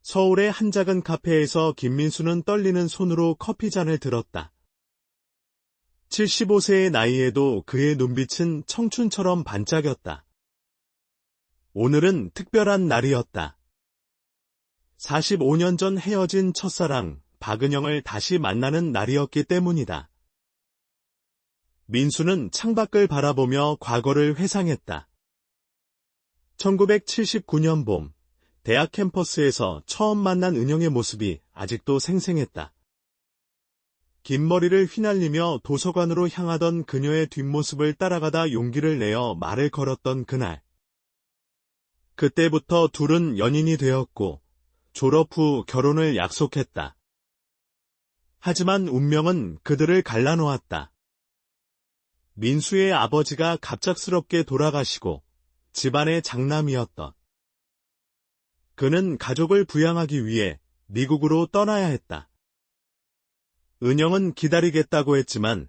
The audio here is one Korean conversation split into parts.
서울의 한 작은 카페에서 김민수는 떨리는 손으로 커피잔을 들었다. 75세의 나이에도 그의 눈빛은 청춘처럼 반짝였다. 오늘은 특별한 날이었다. 45년 전 헤어진 첫사랑 박은영을 다시 만나는 날이었기 때문이다. 민수는 창밖을 바라보며 과거를 회상했다. 1979년 봄, 대학 캠퍼스에서 처음 만난 은영의 모습이 아직도 생생했다. 긴 머리를 휘날리며 도서관으로 향하던 그녀의 뒷모습을 따라가다 용기를 내어 말을 걸었던 그날. 그때부터 둘은 연인이 되었고 졸업 후 결혼을 약속했다. 하지만 운명은 그들을 갈라놓았다. 민수의 아버지가 갑작스럽게 돌아가시고 집안의 장남이었던 그는 가족을 부양하기 위해 미국으로 떠나야 했다. 은영은 기다리겠다고 했지만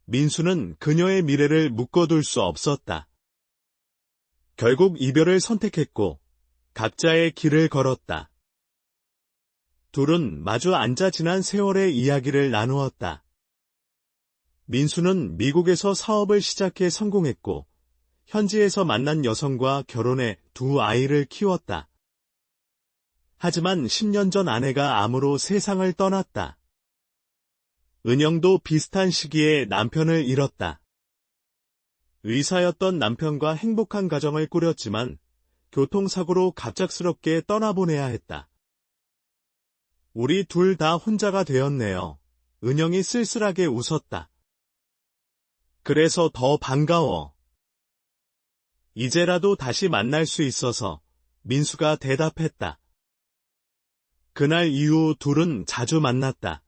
민수는 그녀의 미래를 묶어둘 수 없었다. 결국 이별을 선택했고 각자의 길을 걸었다. 둘은 마주 앉아 지난 세월의 이야기를 나누었다. 민수는 미국에서 사업을 시작해 성공했고 현지에서 만난 여성과 결혼해 두 아이를 키웠다. 하지만 10년 전 아내가 암으로 세상을 떠났다. 은영도 비슷한 시기에 남편을 잃었다. 의사였던 남편과 행복한 가정을 꾸렸지만 교통사고로 갑작스럽게 떠나보내야 했다. 우리 둘 다 혼자가 되었네요. 은영이 쓸쓸하게 웃었다. 그래서 더 반가워. 이제라도 다시 만날 수 있어서 민수가 대답했다. 그날 이후 둘은 자주 만났다.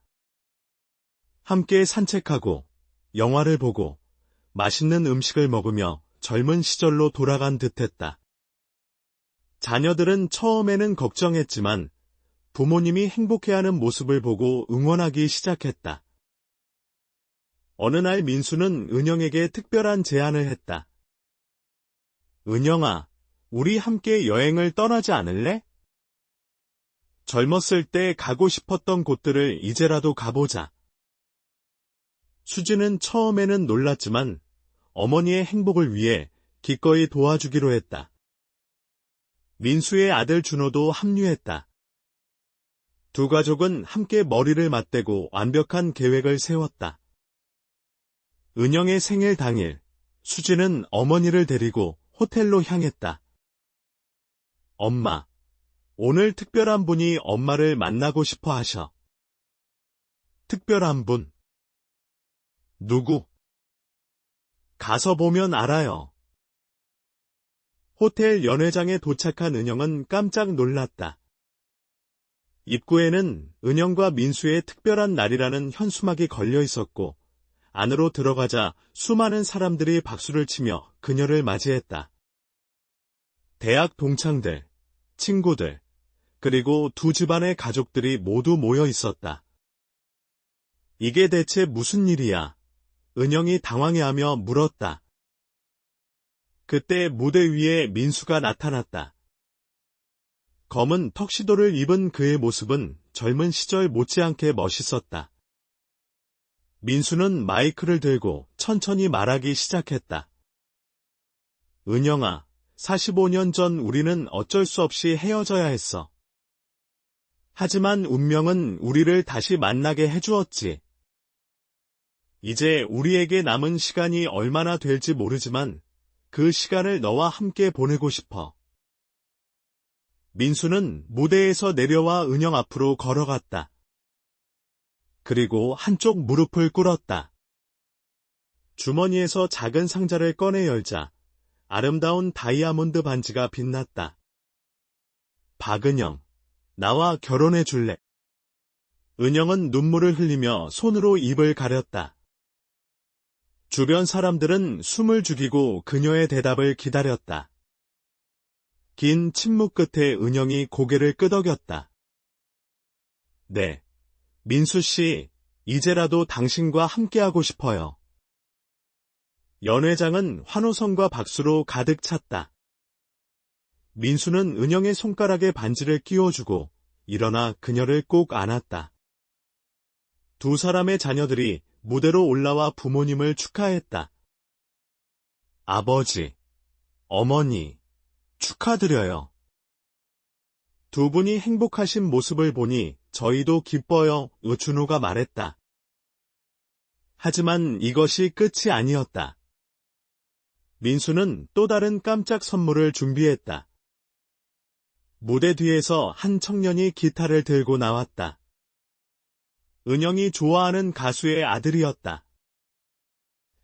함께 산책하고 영화를 보고 맛있는 음식을 먹으며 젊은 시절로 돌아간 듯했다. 자녀들은 처음에는 걱정했지만 부모님이 행복해하는 모습을 보고 응원하기 시작했다. 어느 날 민수는 은영에게 특별한 제안을 했다. 은영아, 우리 함께 여행을 떠나지 않을래? 젊었을 때 가고 싶었던 곳들을 이제라도 가보자. 수지는 처음에는 놀랐지만 어머니의 행복을 위해 기꺼이 도와주기로 했다. 민수의 아들 준호도 합류했다. 두 가족은 함께 머리를 맞대고 완벽한 계획을 세웠다. 은영의 생일 당일, 수지는 어머니를 데리고 호텔로 향했다. 엄마, 오늘 특별한 분이 엄마를 만나고 싶어 하셔. 특별한 분? 누구? 가서 보면 알아요. 호텔 연회장에 도착한 은영은 깜짝 놀랐다. 입구에는 은영과 민수의 특별한 날이라는 현수막이 걸려 있었고 안으로 들어가자 수많은 사람들이 박수를 치며 그녀를 맞이했다. 대학 동창들, 친구들, 그리고 두 집안의 가족들이 모두 모여 있었다. 이게 대체 무슨 일이야? 은영이 당황해하며 물었다. 그때 무대 위에 민수가 나타났다. 검은 턱시도를 입은 그의 모습은 젊은 시절 못지않게 멋있었다. 민수는 마이크를 들고 천천히 말하기 시작했다. 은영아, 45년 전 우리는 어쩔 수 없이 헤어져야 했어. 하지만 운명은 우리를 다시 만나게 해주었지. 이제 우리에게 남은 시간이 얼마나 될지 모르지만 그 시간을 너와 함께 보내고 싶어. 민수는 무대에서 내려와 은영 앞으로 걸어갔다. 그리고 한쪽 무릎을 꿇었다. 주머니에서 작은 상자를 꺼내 열자 아름다운 다이아몬드 반지가 빛났다. 박은영, 나와 결혼해 줄래? 은영은 눈물을 흘리며 손으로 입을 가렸다. 주변 사람들은 숨을 죽이고 그녀의 대답을 기다렸다. 긴 침묵 끝에 은영이 고개를 끄덕였다. 네, 민수 씨, 이제라도 당신과 함께하고 싶어요. 연회장은 환호성과 박수로 가득 찼다. 민수는 은영의 손가락에 반지를 끼워주고 일어나 그녀를 꼭 안았다. 두 사람의 자녀들이 무대로 올라와 부모님을 축하했다. 아버지, 어머니, 축하드려요. 두 분이 행복하신 모습을 보니 저희도 기뻐요, 준호가 말했다. 하지만 이것이 끝이 아니었다. 민수는 또 다른 깜짝 선물을 준비했다. 무대 뒤에서 한 청년이 기타를 들고 나왔다. 은영이 좋아하는 가수의 아들이었다.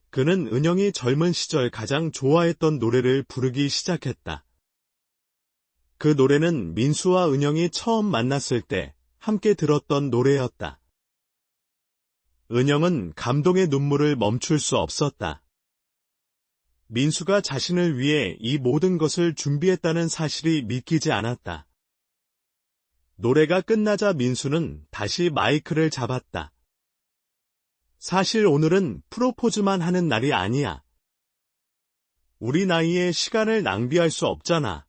그는 은영이 젊은 시절 가장 좋아했던 노래를 부르기 시작했다. 그 노래는 민수와 은영이 처음 만났을 때 함께 들었던 노래였다. 은영은 감동의 눈물을 멈출 수 없었다. 민수가 자신을 위해 이 모든 것을 준비했다는 사실이 믿기지 않았다. 노래가 끝나자 민수는 다시 마이크를 잡았다. 사실 오늘은 프로포즈만 하는 날이 아니야. 우리 나이에 시간을 낭비할 수 없잖아.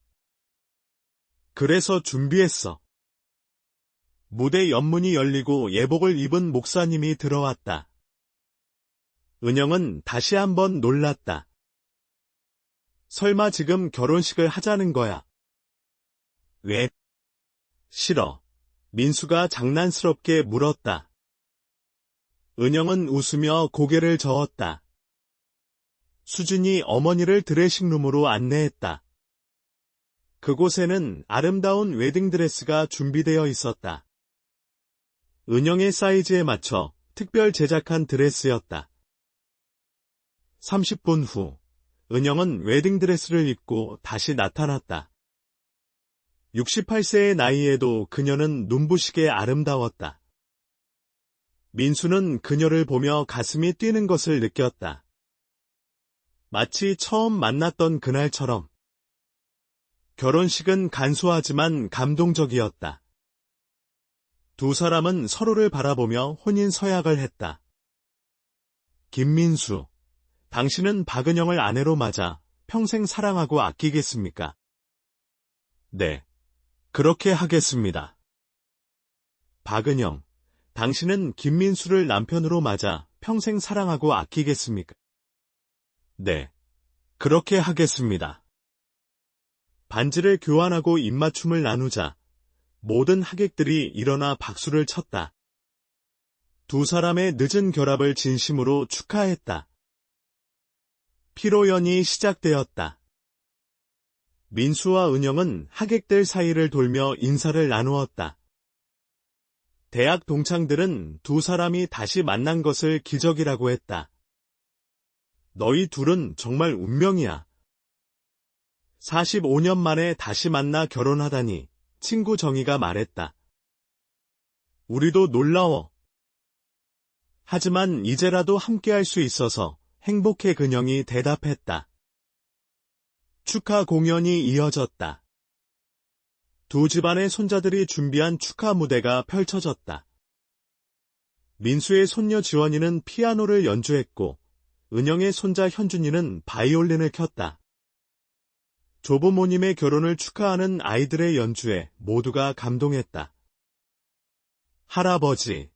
그래서 준비했어. 무대 옆문이 열리고 예복을 입은 목사님이 들어왔다. 은영은 다시 한번 놀랐다. 설마 지금 결혼식을 하자는 거야? 왜? 싫어. 민수가 장난스럽게 물었다. 은영은 웃으며 고개를 저었다. 수진이 어머니를 드레싱룸으로 안내했다. 그곳에는 아름다운 웨딩드레스가 준비되어 있었다. 은영의 사이즈에 맞춰 특별 제작한 드레스였다. 30분 후, 은영은 웨딩드레스를 입고 다시 나타났다. 68세의 나이에도 그녀는 눈부시게 아름다웠다. 민수는 그녀를 보며 가슴이 뛰는 것을 느꼈다. 마치 처음 만났던 그날처럼. 결혼식은 간소하지만 감동적이었다. 두 사람은 서로를 바라보며 혼인 서약을 했다. 김민수, 당신은 박은영을 아내로 맞아 평생 사랑하고 아끼겠습니까? 네, 그렇게 하겠습니다. 박은영, 당신은 김민수를 남편으로 맞아 평생 사랑하고 아끼겠습니까? 네, 그렇게 하겠습니다. 반지를 교환하고 입맞춤을 나누자 모든 하객들이 일어나 박수를 쳤다. 두 사람의 늦은 결합을 진심으로 축하했다. 피로연이 시작되었다. 민수와 은영은 하객들 사이를 돌며 인사를 나누었다. 대학 동창들은 두 사람이 다시 만난 것을 기적이라고 했다. 너희 둘은 정말 운명이야. 45년 만에 다시 만나 결혼하다니, 친구 정희가 말했다. 우리도 놀라워. 하지만 이제라도 함께할 수 있어서 행복해 근영이 대답했다. 축하 공연이 이어졌다. 두 집안의 손자들이 준비한 축하 무대가 펼쳐졌다. 민수의 손녀 지원이는 피아노를 연주했고, 은영의 손자 현준이는 바이올린을 켰다. 조부모님의 결혼을 축하하는 아이들의 연주에 모두가 감동했다. 할아버지,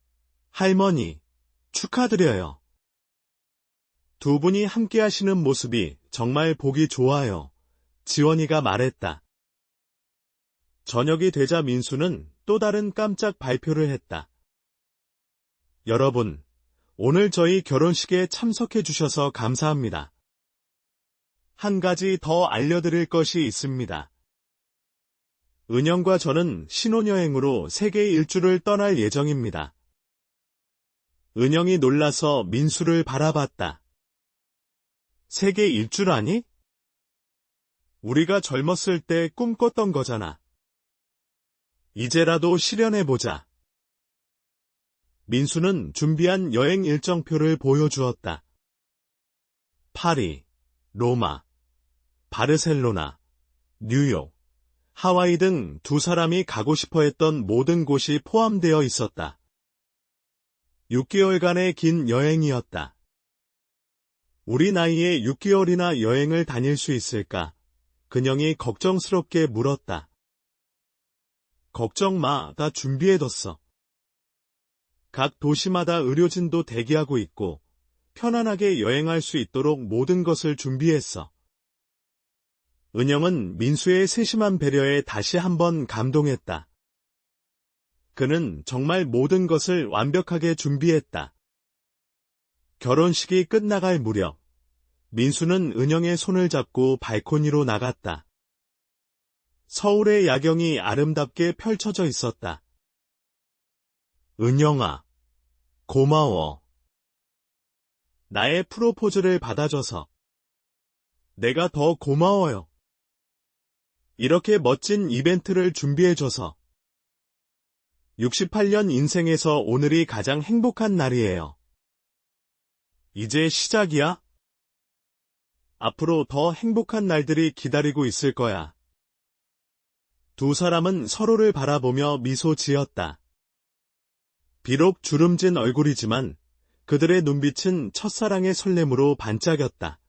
할머니, 축하드려요. 두 분이 함께 하시는 모습이 정말 보기 좋아요. 지원이가 말했다. 저녁이 되자 민수는 또 다른 깜짝 발표를 했다. 여러분, 오늘 저희 결혼식에 참석해 주셔서 감사합니다. 한 가지 더 알려드릴 것이 있습니다. 은영과 저는 신혼여행으로 세계 일주를 떠날 예정입니다. 은영이 놀라서 민수를 바라봤다. 세계 일주라니? 우리가 젊었을 때 꿈꿨던 거잖아. 이제라도 실현해보자. 민수는 준비한 여행 일정표를 보여주었다. 파리, 로마, 바르셀로나, 뉴욕, 하와이 등 두 사람이 가고 싶어 했던 모든 곳이 포함되어 있었다. 6개월간의 긴 여행이었다. 우리 나이에 6개월이나 여행을 다닐 수 있을까? 근영이 걱정스럽게 물었다. 걱정 마, 다 준비해뒀어. 각 도시마다 의료진도 대기하고 있고 편안하게 여행할 수 있도록 모든 것을 준비했어. 은영은 민수의 세심한 배려에 다시 한번 감동했다. 그는 정말 모든 것을 완벽하게 준비했다. 결혼식이 끝나갈 무렵, 민수는 은영의 손을 잡고 발코니로 나갔다. 서울의 야경이 아름답게 펼쳐져 있었다. 은영아, 고마워. 나의 프로포즈를 받아줘서. 내가 더 고마워요. 이렇게 멋진 이벤트를 준비해줘서. 68년 인생에서 오늘이 가장 행복한 날이에요. 이제 시작이야? 앞으로 더 행복한 날들이 기다리고 있을 거야. 두 사람은 서로를 바라보며 미소 지었다. 비록 주름진 얼굴이지만 그들의 눈빛은 첫사랑의 설렘으로 반짝였다.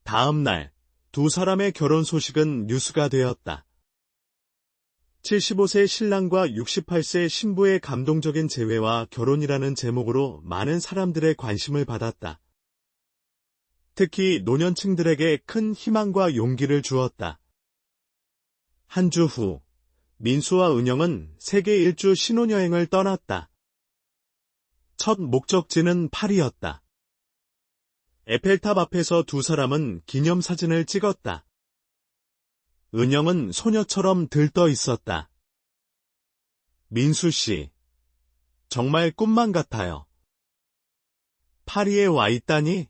다음 날, 두 사람의 결혼 소식은 뉴스가 되었다. 75세 신랑과 68세 신부의 감동적인 재회와 결혼이라는 제목으로 많은 사람들의 관심을 받았다. 특히 노년층들에게 큰 희망과 용기를 주었다. 한 주 후, 민수와 은영은 세계 일주 신혼여행을 떠났다. 첫 목적지는 파리였다. 에펠탑 앞에서 두 사람은 기념사진을 찍었다. 은영은 소녀처럼 들떠 있었다. 민수 씨, 정말 꿈만 같아요. 파리에 와 있다니?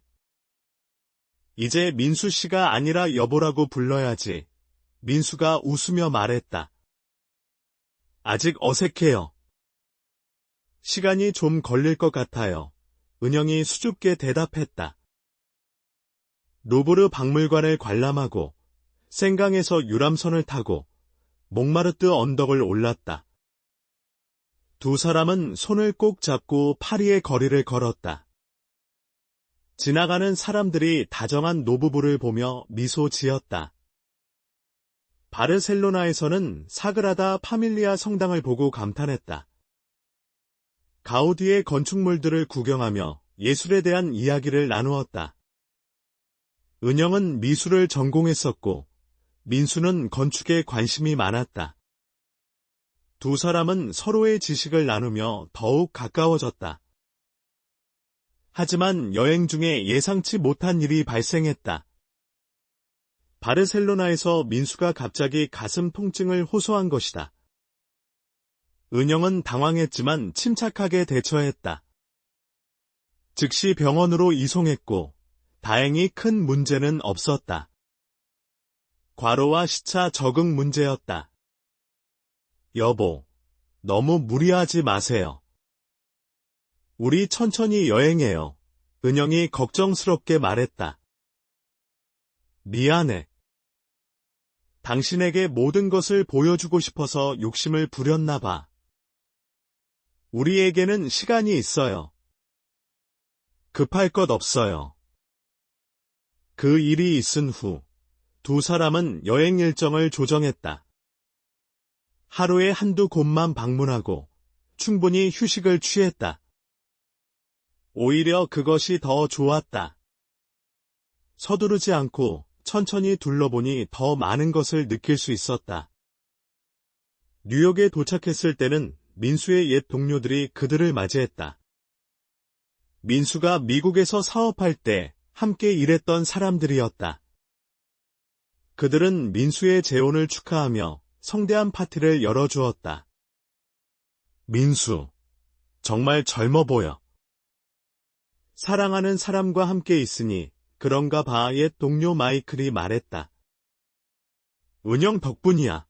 이제 민수 씨가 아니라 여보라고 불러야지. 민수가 웃으며 말했다. 아직 어색해요. 시간이 좀 걸릴 것 같아요. 은영이 수줍게 대답했다. 루브르 박물관을 관람하고 생강에서 유람선을 타고 몽마르트 언덕을 올랐다. 두 사람은 손을 꼭 잡고 파리의 거리를 걸었다. 지나가는 사람들이 다정한 노부부를 보며 미소 지었다. 바르셀로나에서는 사그라다 파밀리아 성당을 보고 감탄했다. 가우디의 건축물들을 구경하며 예술에 대한 이야기를 나누었다. 은영은 미술을 전공했었고 민수는 건축에 관심이 많았다. 두 사람은 서로의 지식을 나누며 더욱 가까워졌다. 하지만 여행 중에 예상치 못한 일이 발생했다. 바르셀로나에서 민수가 갑자기 가슴 통증을 호소한 것이다. 은영은 당황했지만 침착하게 대처했다. 즉시 병원으로 이송했고 다행히 큰 문제는 없었다. 과로와 시차 적응 문제였다. 여보, 너무 무리하지 마세요. 우리 천천히 여행해요. 은영이 걱정스럽게 말했다. 미안해. 당신에게 모든 것을 보여주고 싶어서 욕심을 부렸나 봐. 우리에게는 시간이 있어요. 급할 것 없어요. 그 일이 있은 후, 두 사람은 여행 일정을 조정했다. 하루에 한두 곳만 방문하고 충분히 휴식을 취했다. 오히려 그것이 더 좋았다. 서두르지 않고 천천히 둘러보니 더 많은 것을 느낄 수 있었다. 뉴욕에 도착했을 때는 민수의 옛 동료들이 그들을 맞이했다. 민수가 미국에서 사업할 때 함께 일했던 사람들이었다. 그들은 민수의 재혼을 축하하며 성대한 파티를 열어주었다. 민수, 정말 젊어 보여. 사랑하는 사람과 함께 있으니 그런가 봐. 옛 동료 마이클이 말했다. 은영 덕분이야.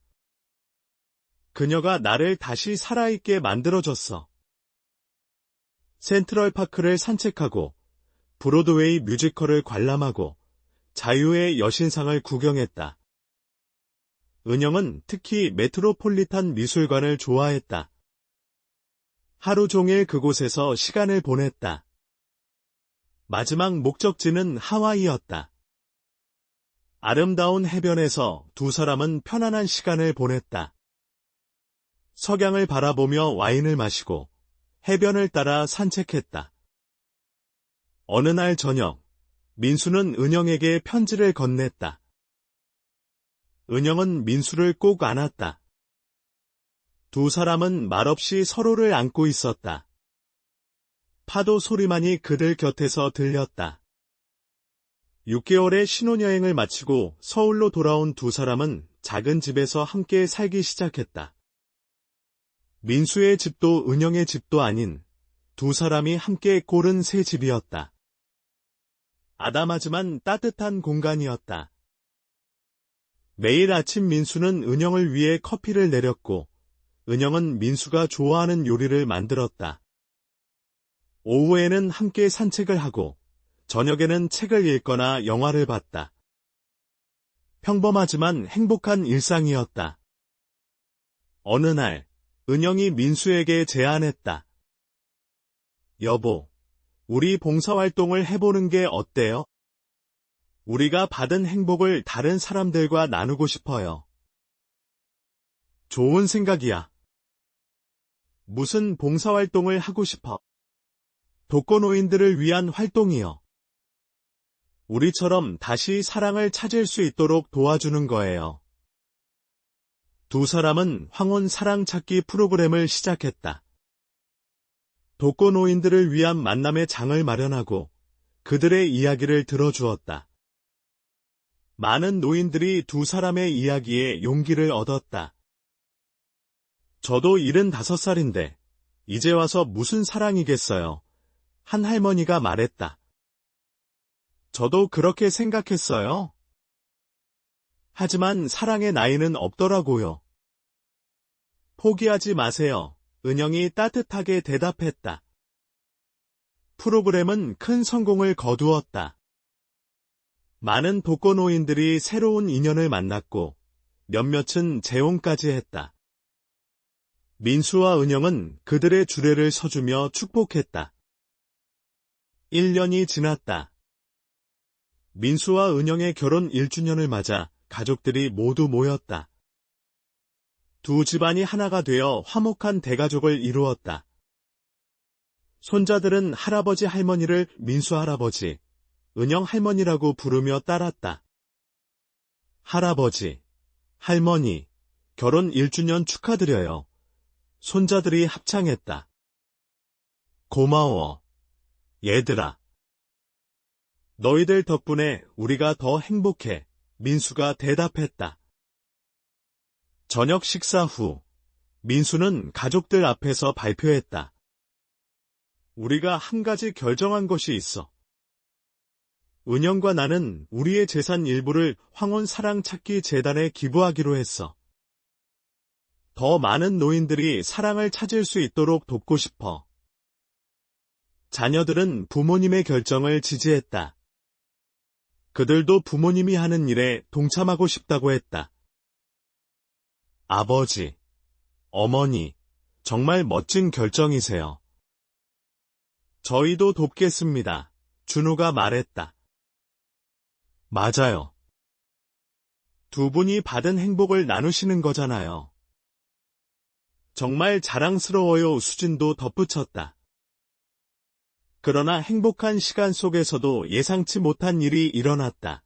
그녀가 나를 다시 살아있게 만들어줬어. 센트럴파크를 산책하고 브로드웨이 뮤지컬을 관람하고 자유의 여신상을 구경했다. 은영은 특히 메트로폴리탄 미술관을 좋아했다. 하루 종일 그곳에서 시간을 보냈다. 마지막 목적지는 하와이였다. 아름다운 해변에서 두 사람은 편안한 시간을 보냈다. 석양을 바라보며 와인을 마시고 해변을 따라 산책했다. 어느 날 저녁, 민수는 은영에게 편지를 건넸다. 은영은 민수를 꼭 안았다. 두 사람은 말없이 서로를 안고 있었다. 파도 소리만이 그들 곁에서 들렸다. 6개월의 신혼여행을 마치고 서울로 돌아온 두 사람은 작은 집에서 함께 살기 시작했다. 민수의 집도 은영의 집도 아닌 두 사람이 함께 고른 새 집이었다. 아담하지만 따뜻한 공간이었다. 매일 아침 민수는 은영을 위해 커피를 내렸고 은영은 민수가 좋아하는 요리를 만들었다. 오후에는 함께 산책을 하고 저녁에는 책을 읽거나 영화를 봤다. 평범하지만 행복한 일상이었다. 어느 날, 은영이 민수에게 제안했다. 여보, 우리 봉사활동을 해보는 게 어때요? 우리가 받은 행복을 다른 사람들과 나누고 싶어요. 좋은 생각이야. 무슨 봉사활동을 하고 싶어? 독거노인들을 위한 활동이요. 우리처럼 다시 사랑을 찾을 수 있도록 도와주는 거예요. 두 사람은 황혼 사랑 찾기 프로그램을 시작했다. 독거노인들을 위한 만남의 장을 마련하고 그들의 이야기를 들어주었다. 많은 노인들이 두 사람의 이야기에 용기를 얻었다. 저도 75살인데 이제 와서 무슨 사랑이겠어요. 한 할머니가 말했다. 저도 그렇게 생각했어요. 하지만 사랑의 나이는 없더라고요. 포기하지 마세요. 은영이 따뜻하게 대답했다. 프로그램은 큰 성공을 거두었다. 많은 독거노인들이 새로운 인연을 만났고 몇몇은 재혼까지 했다. 민수와 은영은 그들의 주례를 서주며 축복했다. 1년이 지났다. 민수와 은영의 결혼 1주년을 맞아 가족들이 모두 모였다. 두 집안이 하나가 되어 화목한 대가족을 이루었다. 손자들은 할아버지 할머니를 민수 할아버지, 은영 할머니라고 부르며 따랐다. 할아버지, 할머니, 결혼 1주년 축하드려요. 손자들이 합창했다. 고마워, 얘들아. 너희들 덕분에 우리가 더 행복해. 민수가 대답했다. 저녁 식사 후 민수는 가족들 앞에서 발표했다. 우리가 한 가지 결정한 것이 있어. 은영과 나는 우리의 재산 일부를 황혼 사랑 찾기 재단에 기부하기로 했어. 더 많은 노인들이 사랑을 찾을 수 있도록 돕고 싶어. 자녀들은 부모님의 결정을 지지했다. 그들도 부모님이 하는 일에 동참하고 싶다고 했다. 아버지, 어머니, 정말 멋진 결정이세요. 저희도 돕겠습니다. 준우가 말했다. 맞아요. 두 분이 받은 행복을 나누시는 거잖아요. 정말 자랑스러워요. 수진도 덧붙였다. 그러나 행복한 시간 속에서도 예상치 못한 일이 일어났다.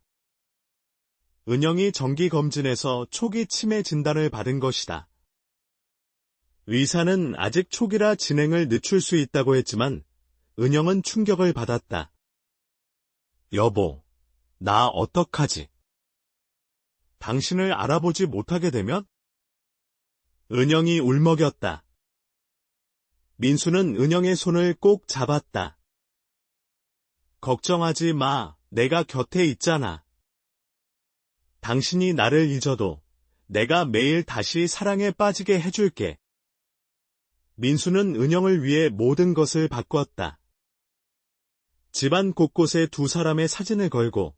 은영이 정기검진에서 초기 치매 진단을 받은 것이다. 의사는 아직 초기라 진행을 늦출 수 있다고 했지만 은영은 충격을 받았다. 여보, 나 어떡하지? 당신을 알아보지 못하게 되면? 은영이 울먹였다. 민수는 은영의 손을 꼭 잡았다. 걱정하지 마, 내가 곁에 있잖아. 당신이 나를 잊어도 내가 매일 다시 사랑에 빠지게 해줄게. 민수는 은영을 위해 모든 것을 바꿨다. 집안 곳곳에 두 사람의 사진을 걸고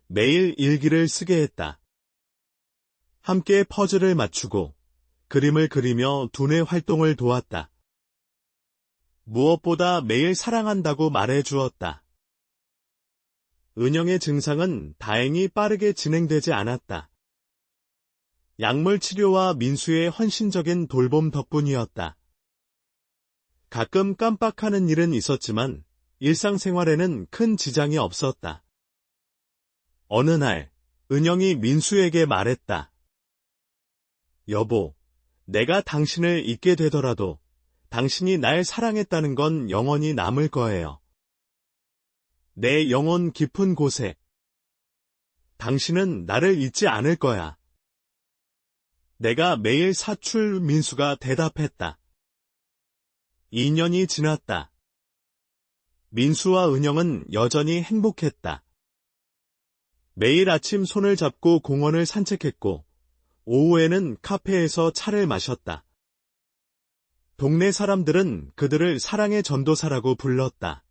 매일 일기를 쓰게 했다. 함께 퍼즐을 맞추고 그림을 그리며 두뇌 활동을 도왔다. 무엇보다 매일 사랑한다고 말해 주었다. 은영의 증상은 다행히 빠르게 진행되지 않았다. 약물 치료와 민수의 헌신적인 돌봄 덕분이었다. 가끔 깜빡하는 일은 있었지만 일상생활에는 큰 지장이 없었다. 어느 날, 은영이 민수에게 말했다. 여보, 내가 당신을 잊게 되더라도 당신이 날 사랑했다는 건 영원히 남을 거예요. 내 영혼 깊은 곳에. 당신은 나를 잊지 않을 거야. 내가 매일 사출 민수가 대답했다. 2년이 지났다. 민수와 은영은 여전히 행복했다. 매일 아침 손을 잡고 공원을 산책했고, 오후에는 카페에서 차를 마셨다. 동네 사람들은 그들을 사랑의 전도사라고 불렀다.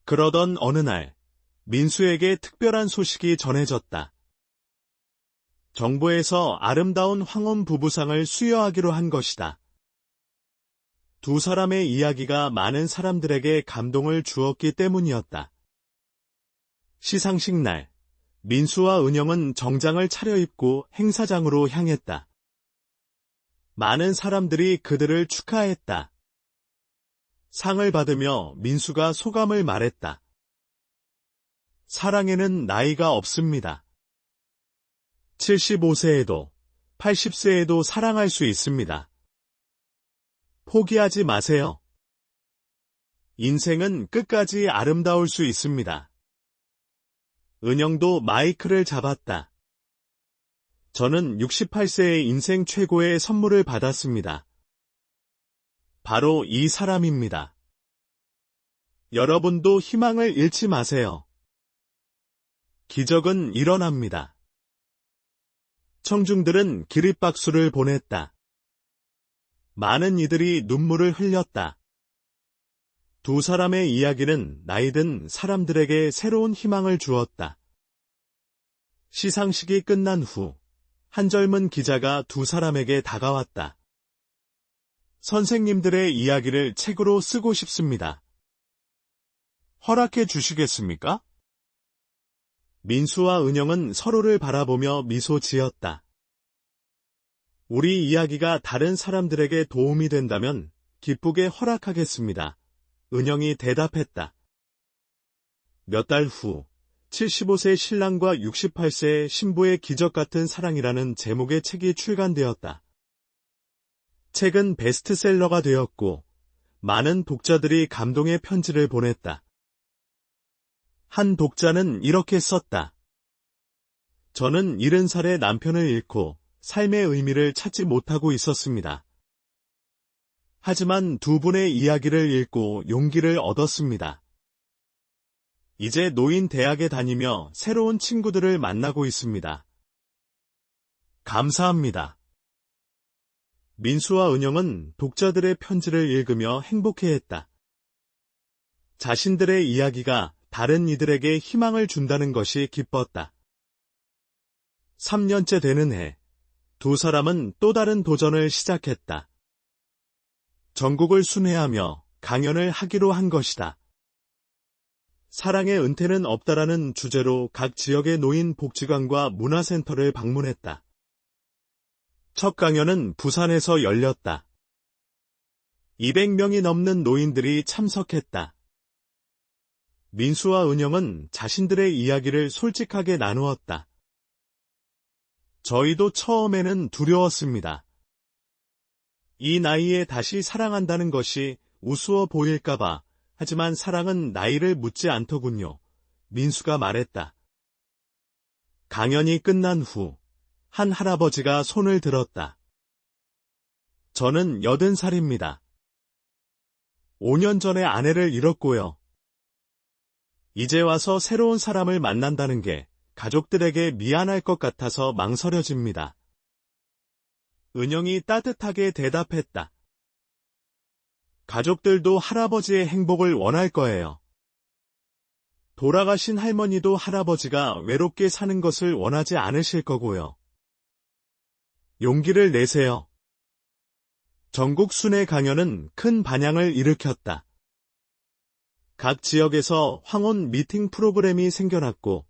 그러던 어느 날, 민수에게 특별한 소식이 전해졌다. 정부에서 아름다운 황혼 부부상을 수여하기로 한 것이다. 두 사람의 이야기가 많은 사람들에게 감동을 주었기 때문이었다. 시상식 날, 민수와 은영은 정장을 차려입고 행사장으로 향했다. 많은 사람들이 그들을 축하했다. 상을 받으며 민수가 소감을 말했다. 사랑에는 나이가 없습니다. 75세에도 80세에도 사랑할 수 있습니다. 포기하지 마세요. 인생은 끝까지 아름다울 수 있습니다. 은영도 마이크를 잡았다. 저는 68세의 인생 최고의 선물을 받았습니다. 바로 이 사람입니다. 여러분도 희망을 잃지 마세요. 기적은 일어납니다. 청중들은 기립박수를 보냈다. 많은 이들이 눈물을 흘렸다. 두 사람의 이야기는 나이든 사람들에게 새로운 희망을 주었다. 시상식이 끝난 후, 한 젊은 기자가 두 사람에게 다가왔다. 선생님들의 이야기를 책으로 쓰고 싶습니다. 허락해 주시겠습니까? 민수와 은영은 서로를 바라보며 미소 지었다. 우리 이야기가 다른 사람들에게 도움이 된다면 기쁘게 허락하겠습니다. 은영이 대답했다. 몇 달 후, 75세 신랑과 68세 신부의 기적 같은 사랑이라는 제목의 책이 출간되었다. 책은 베스트셀러가 되었고, 많은 독자들이 감동의 편지를 보냈다. 한 독자는 이렇게 썼다. 저는 70살의 남편을 잃고 삶의 의미를 찾지 못하고 있었습니다. 하지만 두 분의 이야기를 읽고 용기를 얻었습니다. 이제 노인 대학에 다니며 새로운 친구들을 만나고 있습니다. 감사합니다. 민수와 은영은 독자들의 편지를 읽으며 행복해했다. 자신들의 이야기가 다른 이들에게 희망을 준다는 것이 기뻤다. 3년째 되는 해, 두 사람은 또 다른 도전을 시작했다. 전국을 순회하며 강연을 하기로 한 것이다. 사랑의 은퇴는 없다라는 주제로 각 지역의 노인 복지관과 문화센터를 방문했다. 첫 강연은 부산에서 열렸다. 200명이 넘는 노인들이 참석했다. 민수와 은영은 자신들의 이야기를 솔직하게 나누었다. 저희도 처음에는 두려웠습니다. 이 나이에 다시 사랑한다는 것이 우스워 보일까봐. 하지만 사랑은 나이를 묻지 않더군요. 민수가 말했다. 강연이 끝난 후, 한 할아버지가 손을 들었다. 저는 80살입니다. 5년 전에 아내를 잃었고요. 이제 와서 새로운 사람을 만난다는 게 가족들에게 미안할 것 같아서 망설여집니다. 은영이 따뜻하게 대답했다. 가족들도 할아버지의 행복을 원할 거예요. 돌아가신 할머니도 할아버지가 외롭게 사는 것을 원하지 않으실 거고요. 용기를 내세요. 전국 순회 강연은 큰 반향을 일으켰다. 각 지역에서 황혼 미팅 프로그램이 생겨났고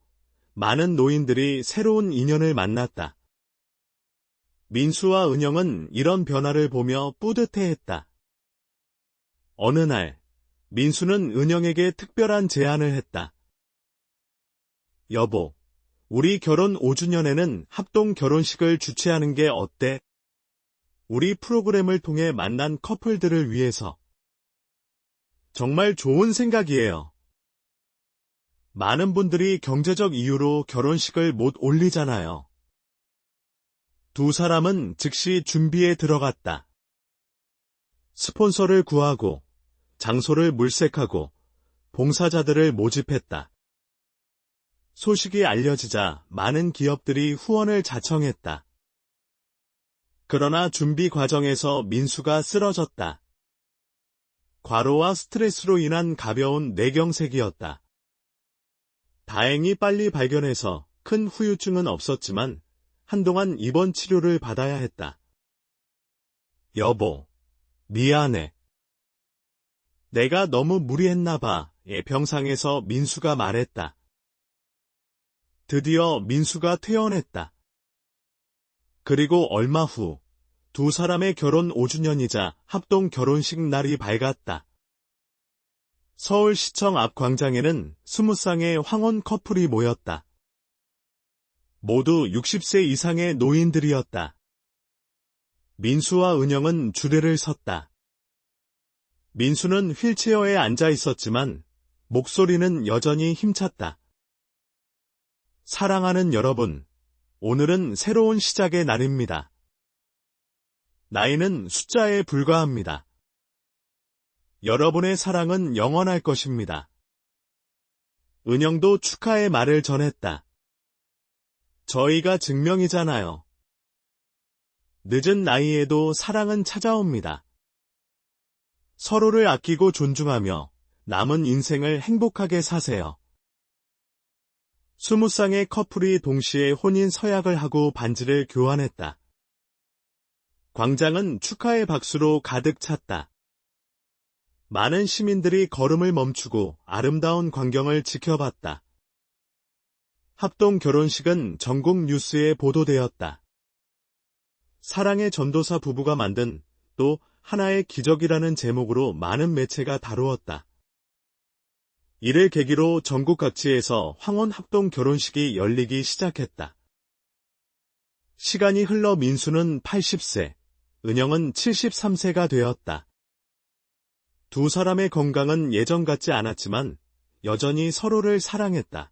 많은 노인들이 새로운 인연을 만났다. 민수와 은영은 이런 변화를 보며 뿌듯해했다. 어느 날, 민수는 은영에게 특별한 제안을 했다. 여보, 우리 결혼 5주년에는 합동 결혼식을 주최하는 게 어때? 우리 프로그램을 통해 만난 커플들을 위해서. 정말 좋은 생각이에요. 많은 분들이 경제적 이유로 결혼식을 못 올리잖아요. 두 사람은 즉시 준비에 들어갔다. 스폰서를 구하고, 장소를 물색하고, 봉사자들을 모집했다. 소식이 알려지자 많은 기업들이 후원을 자청했다. 그러나 준비 과정에서 민수가 쓰러졌다. 과로와 스트레스로 인한 가벼운 뇌경색이었다. 다행히 빨리 발견해서 큰 후유증은 없었지만 한동안 입원 치료를 받아야 했다. 여보, 미안해. 내가 너무 무리했나 봐. 병상에서 민수가 말했다. 드디어 민수가 퇴원했다. 그리고 얼마 후 두 사람의 결혼 5주년이자 합동 결혼식 날이 밝았다. 서울시청 앞 광장에는 20쌍의 황혼 커플이 모였다. 모두 60세 이상의 노인들이었다. 민수와 은영은 주례를 섰다. 민수는 휠체어에 앉아 있었지만 목소리는 여전히 힘찼다. 사랑하는 여러분, 오늘은 새로운 시작의 날입니다. 나이는 숫자에 불과합니다. 여러분의 사랑은 영원할 것입니다. 은영도 축하의 말을 전했다. 저희가 증명이잖아요. 늦은 나이에도 사랑은 찾아옵니다. 서로를 아끼고 존중하며 남은 인생을 행복하게 사세요. 20쌍의 커플이 동시에 혼인 서약을 하고 반지를 교환했다. 광장은 축하의 박수로 가득 찼다. 많은 시민들이 걸음을 멈추고 아름다운 광경을 지켜봤다. 합동 결혼식은 전국 뉴스에 보도되었다. 사랑의 전도사 부부가 만든 또 하나의 기적이라는 제목으로 많은 매체가 다루었다. 이를 계기로 전국 각지에서 황혼 합동 결혼식이 열리기 시작했다. 시간이 흘러 민수는 80세, 은영은 73세가 되었다. 두 사람의 건강은 예전 같지 않았지만 여전히 서로를 사랑했다.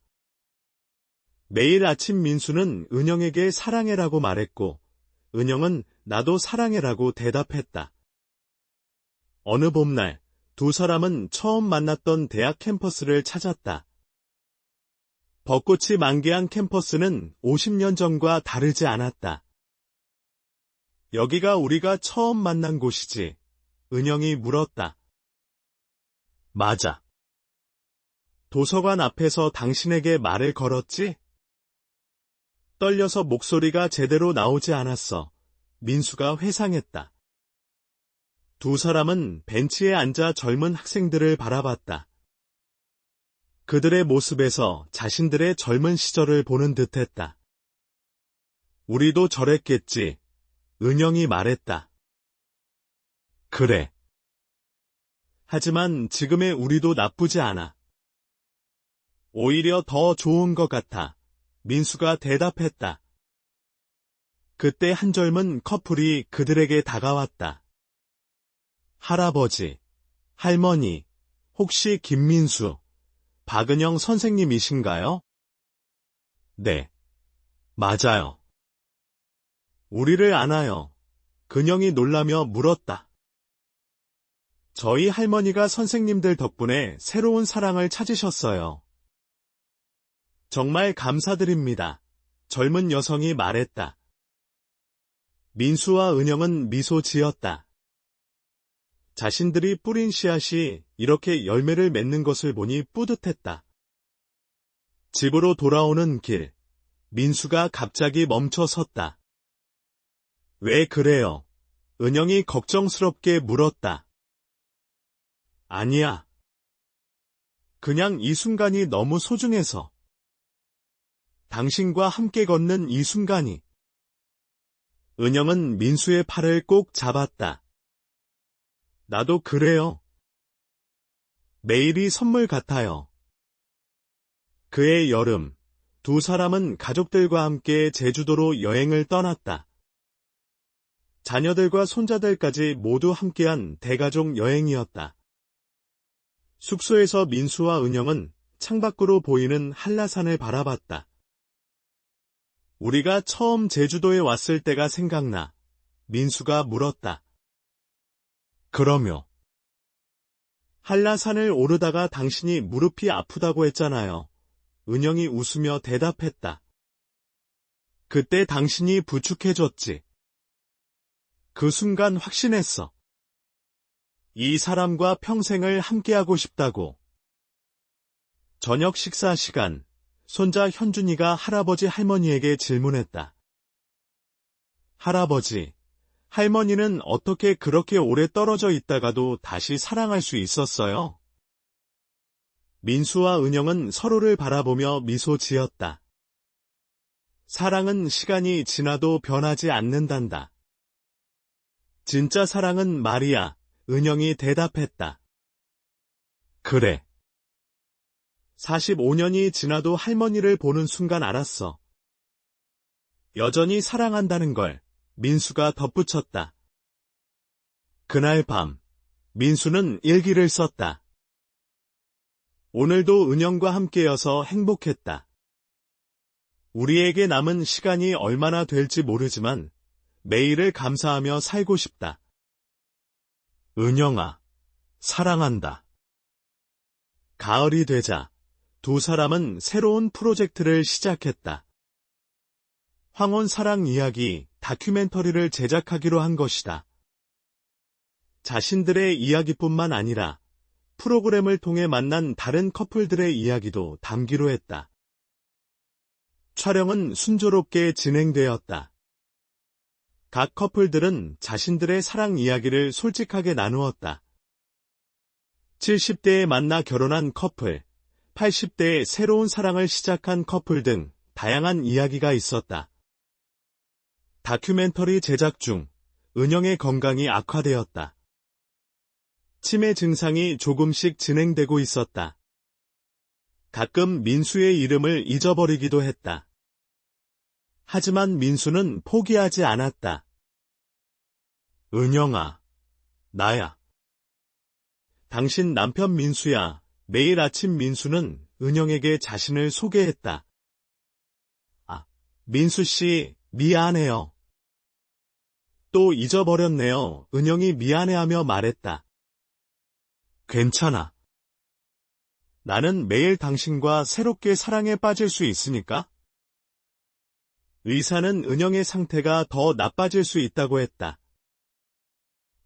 매일 아침 민수는 은영에게 사랑해라고 말했고 은영은 나도 사랑해라고 대답했다. 어느 봄날 두 사람은 처음 만났던 대학 캠퍼스를 찾았다. 벚꽃이 만개한 캠퍼스는 50년 전과 다르지 않았다. 여기가 우리가 처음 만난 곳이지? 은영이 물었다. 맞아. 도서관 앞에서 당신에게 말을 걸었지? 떨려서 목소리가 제대로 나오지 않았어. 민수가 회상했다. 두 사람은 벤치에 앉아 젊은 학생들을 바라봤다. 그들의 모습에서 자신들의 젊은 시절을 보는 듯했다. 우리도 저랬겠지. 은영이 말했다. 그래. 하지만 지금의 우리도 나쁘지 않아. 오히려 더 좋은 것 같아. 민수가 대답했다. 그때 한 젊은 커플이 그들에게 다가왔다. 할아버지, 할머니, 혹시 김민수, 박은영 선생님이신가요? 네, 맞아요. 우리를 아나요? 근영이 놀라며 물었다. 저희 할머니가 선생님들 덕분에 새로운 사랑을 찾으셨어요. 정말 감사드립니다. 젊은 여성이 말했다. 민수와 은영은 미소 지었다. 자신들이 뿌린 씨앗이 이렇게 열매를 맺는 것을 보니 뿌듯했다. 집으로 돌아오는 길, 민수가 갑자기 멈춰 섰다. 왜 그래요? 은영이 걱정스럽게 물었다. 아니야. 그냥 이 순간이 너무 소중해서. 당신과 함께 걷는 이 순간이. 은영은 민수의 팔을 꼭 잡았다. 나도 그래요. 매일이 선물 같아요. 그해 여름, 두 사람은 가족들과 함께 제주도로 여행을 떠났다. 자녀들과 손자들까지 모두 함께한 대가족 여행이었다. 숙소에서 민수와 은영은 창밖으로 보이는 한라산을 바라봤다. 우리가 처음 제주도에 왔을 때가 생각나. 민수가 물었다. 그러며? 한라산을 오르다가 당신이 무릎이 아프다고 했잖아요. 은영이 웃으며 대답했다. 그때 당신이 부축해줬지. 그 순간 확신했어. 이 사람과 평생을 함께하고 싶다고. 저녁 식사 시간, 손자 현준이가 할아버지 할머니에게 질문했다. 할아버지, 할머니는 어떻게 그렇게 오래 떨어져 있다가도 다시 사랑할 수 있었어요? 민수와 은영은 서로를 바라보며 미소 지었다. 사랑은 시간이 지나도 변하지 않는단다. 진짜 사랑은 말이야, 은영이 대답했다. 그래. 45년이 지나도 할머니를 보는 순간 알았어. 여전히 사랑한다는 걸, 민수가 덧붙였다. 그날 밤, 민수는 일기를 썼다. 오늘도 은영과 함께여서 행복했다. 우리에게 남은 시간이 얼마나 될지 모르지만 매일을 감사하며 살고 싶다. 은영아, 사랑한다. 가을이 되자 두 사람은 새로운 프로젝트를 시작했다. 황혼 사랑 이야기 다큐멘터리를 제작하기로 한 것이다. 자신들의 이야기뿐만 아니라 프로그램을 통해 만난 다른 커플들의 이야기도 담기로 했다. 촬영은 순조롭게 진행되었다. 각 커플들은 자신들의 사랑 이야기를 솔직하게 나누었다. 70대에 만나 결혼한 커플, 80대에 새로운 사랑을 시작한 커플 등 다양한 이야기가 있었다. 다큐멘터리 제작 중 은영의 건강이 악화되었다. 치매 증상이 조금씩 진행되고 있었다. 가끔 민수의 이름을 잊어버리기도 했다. 하지만 민수는 포기하지 않았다. 은영아, 나야. 당신 남편 민수야. 매일 아침 민수는 은영에게 자신을 소개했다. 아, 민수 씨, 미안해요. 또 잊어버렸네요. 은영이 미안해하며 말했다. 괜찮아. 나는 매일 당신과 새롭게 사랑에 빠질 수 있으니까. 의사는 은영의 상태가 더 나빠질 수 있다고 했다.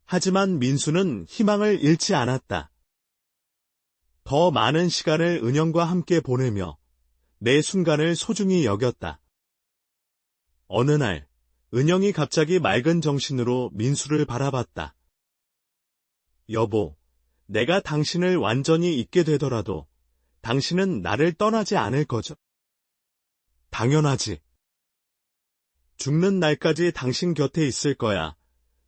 하지만 민수는 희망을 잃지 않았다. 더 많은 시간을 은영과 함께 보내며 매 순간을 소중히 여겼다. 어느 날, 은영이 갑자기 맑은 정신으로 민수를 바라봤다. 여보, 내가 당신을 완전히 잊게 되더라도 당신은 나를 떠나지 않을 거죠? 당연하지. 죽는 날까지 당신 곁에 있을 거야.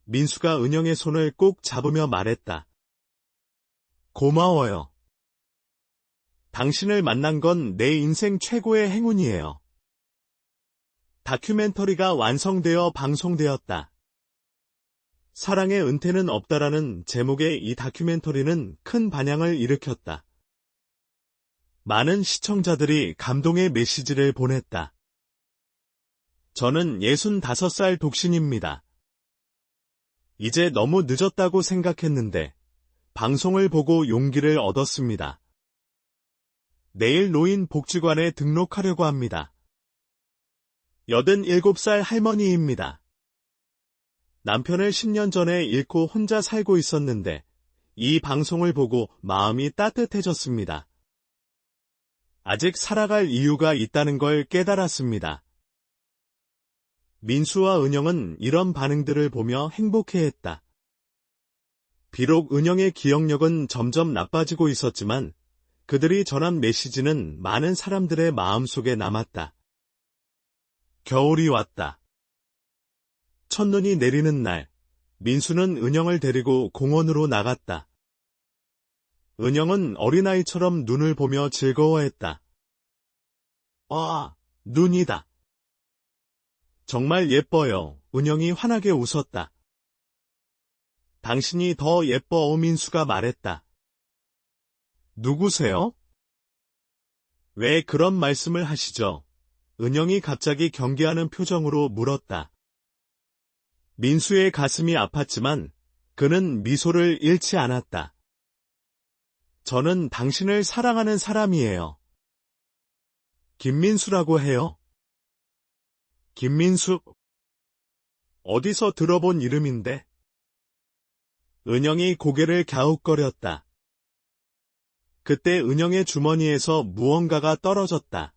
민수가 은영의 손을 꼭 잡으며 말했다. 고마워요. 당신을 만난 건 내 인생 최고의 행운이에요. 다큐멘터리가 완성되어 방송되었다. 사랑의 은퇴는 없다라는 제목의 이 다큐멘터리는 큰 반향을 일으켰다. 많은 시청자들이 감동의 메시지를 보냈다. 저는 65살 독신입니다. 이제 너무 늦었다고 생각했는데 방송을 보고 용기를 얻었습니다. 내일 노인복지관에 등록하려고 합니다. 87살 할머니입니다. 남편을 10년 전에 잃고 혼자 살고 있었는데 이 방송을 보고 마음이 따뜻해졌습니다. 아직 살아갈 이유가 있다는 걸 깨달았습니다. 민수와 은영은 이런 반응들을 보며 행복해했다. 비록 은영의 기억력은 점점 나빠지고 있었지만 그들이 전한 메시지는 많은 사람들의 마음속에 남았다. 겨울이 왔다. 첫눈이 내리는 날, 민수는 은영을 데리고 공원으로 나갔다. 은영은 어린아이처럼 눈을 보며 즐거워했다. 눈이다. 정말 예뻐요. 은영이 환하게 웃었다. 당신이 더 예뻐, 민수가 말했다. 누구세요? 왜 그런 말씀을 하시죠? 은영이 갑자기 경계하는 표정으로 물었다. 민수의 가슴이 아팠지만 그는 미소를 잃지 않았다. 저는 당신을 사랑하는 사람이에요. 김민수라고 해요. 김민수? 어디서 들어본 이름인데? 은영이 고개를 갸웃거렸다. 그때 은영의 주머니에서 무언가가 떨어졌다.